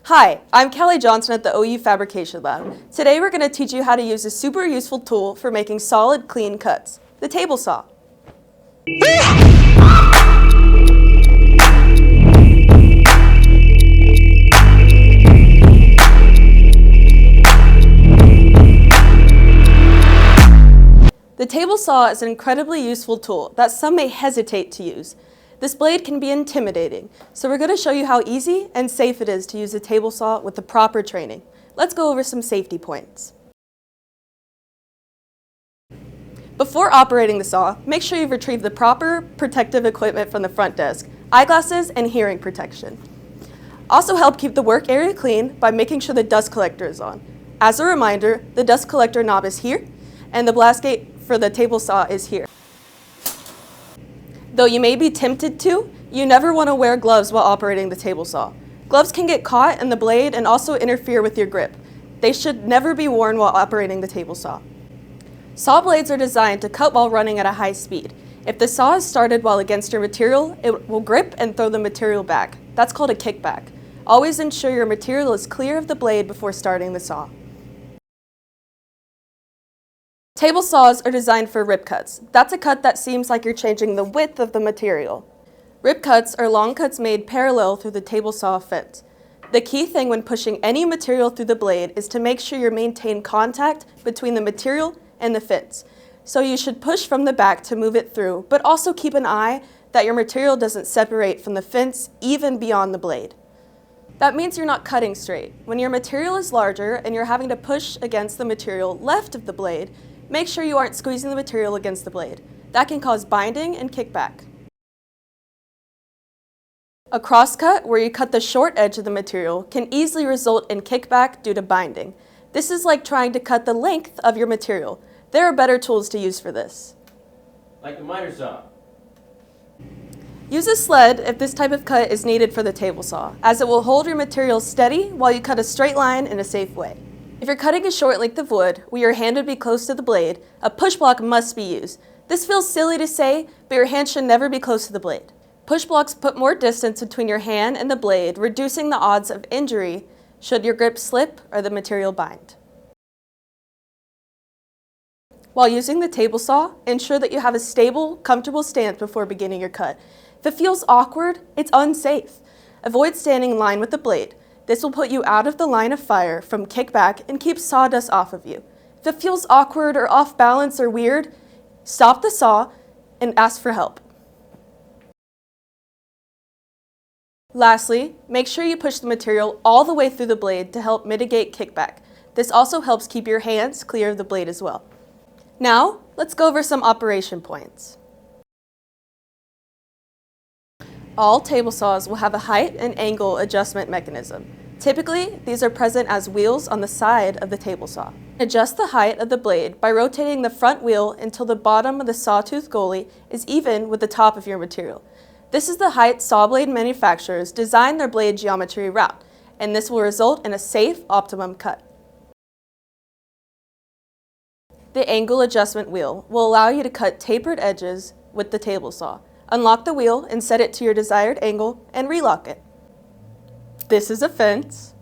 Hi, I'm Kelly Johnson at the OU Fabrication Lab. Today we're going to teach you how to use a super useful tool for making solid, clean cuts, the table saw. The table saw is an incredibly useful tool that some may hesitate to use. This blade can be intimidating, so we're going to show you how easy and safe it is to use a table saw with the proper training. Let's go over some safety points. Before operating the saw, make sure you've retrieved the proper protective equipment from the front desk, eyeglasses and hearing protection. Also help keep the work area clean by making sure the dust collector is on. As a reminder, the dust collector knob is here, and the blast gate for the table saw is here. Though you may be tempted to, you never want to wear gloves while operating the table saw. Gloves can get caught in the blade and also interfere with your grip. They should never be worn while operating the table saw. Saw blades are designed to cut while running at a high speed. If the saw is started while against your material, it will grip and throw the material back. That's called a kickback. Always ensure your material is clear of the blade before starting the saw. Table saws are designed for rip cuts. That's a cut that seems like you're changing the width of the material. Rip cuts are long cuts made parallel through the table saw fence. The key thing when pushing any material through the blade is to make sure you maintain contact between the material and the fence. So you should push from the back to move it through, but also keep an eye that your material doesn't separate from the fence even beyond the blade. That means you're not cutting straight. When your material is larger and you're having to push against the material left of the blade, make sure you aren't squeezing the material against the blade. That can cause binding and kickback. A crosscut, where you cut the short edge of the material, can easily result in kickback due to binding. This is like trying to cut the length of your material. There are better tools to use for this. Like the miter saw. Use a sled if this type of cut is needed for the table saw, as it will hold your material steady while you cut a straight line in a safe way. If you're cutting a short length of wood where your hand would be close to the blade, a push block must be used. This feels silly to say, but your hand should never be close to the blade. Push blocks put more distance between your hand and the blade, reducing the odds of injury should your grip slip or the material bind. While using the table saw, ensure that you have a stable, comfortable stance before beginning your cut. If it feels awkward, it's unsafe. Avoid standing in line with the blade. This will put you out of the line of fire from kickback and keep sawdust off of you. If it feels awkward or off balance or weird, stop the saw and ask for help. Lastly, make sure you push the material all the way through the blade to help mitigate kickback. This also helps keep your hands clear of the blade as well. Now, let's go over some operation points. All table saws will have a height and angle adjustment mechanism. Typically, these are present as wheels on the side of the table saw. Adjust the height of the blade by rotating the front wheel until the bottom of the sawtooth goalie is even with the top of your material. This is the height saw blade manufacturers design their blade geometry around, and this will result in a safe, optimum cut. The angle adjustment wheel will allow you to cut tapered edges with the table saw. Unlock the wheel and set it to your desired angle and relock it. This is a fence,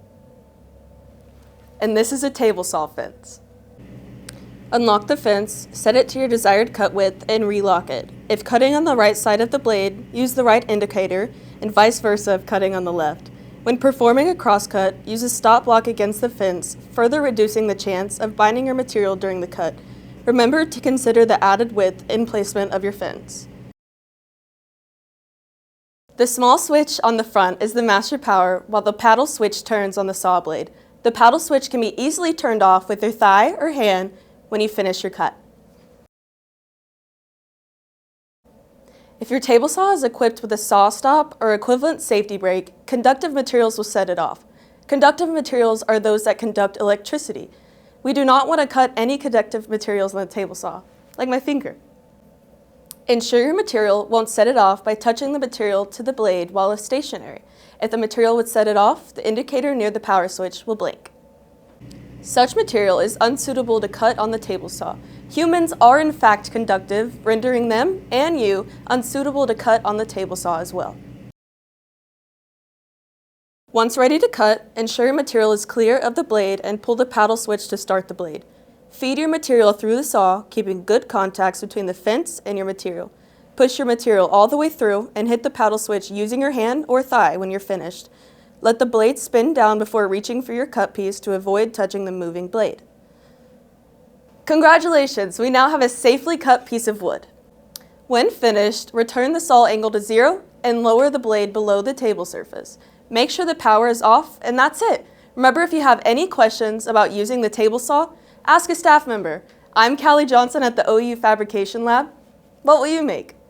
and this is a table saw fence. Unlock the fence, set it to your desired cut width, and relock it. If cutting on the right side of the blade, use the right indicator, and vice versa if cutting on the left. When performing a crosscut, use a stop block against the fence, further reducing the chance of binding your material during the cut. Remember to consider the added width and placement of your fence. The small switch on the front is the master power, while the paddle switch turns on the saw blade. The paddle switch can be easily turned off with your thigh or hand when you finish your cut. If your table saw is equipped with a saw stop or equivalent safety brake, conductive materials will set it off. Conductive materials are those that conduct electricity. We do not want to cut any conductive materials on the table saw, like my finger. Ensure your material won't set it off by touching the material to the blade while it's stationary. If the material would set it off, the indicator near the power switch will blink. Such material is unsuitable to cut on the table saw. Humans are in fact conductive, rendering them and you unsuitable to cut on the table saw as well. Once ready to cut, ensure your material is clear of the blade and pull the paddle switch to start the blade. Feed your material through the saw, keeping good contacts between the fence and your material. Push your material all the way through and hit the paddle switch using your hand or thigh when you're finished. Let the blade spin down before reaching for your cut piece to avoid touching the moving blade. Congratulations, we now have a safely cut piece of wood. When finished, return the saw angle to 0 and lower the blade below the table surface. Make sure the power is off, and that's it. Remember, if you have any questions about using the table saw, ask a staff member. I'm Callie Johnson at the OU Fabrication Lab. What will you make?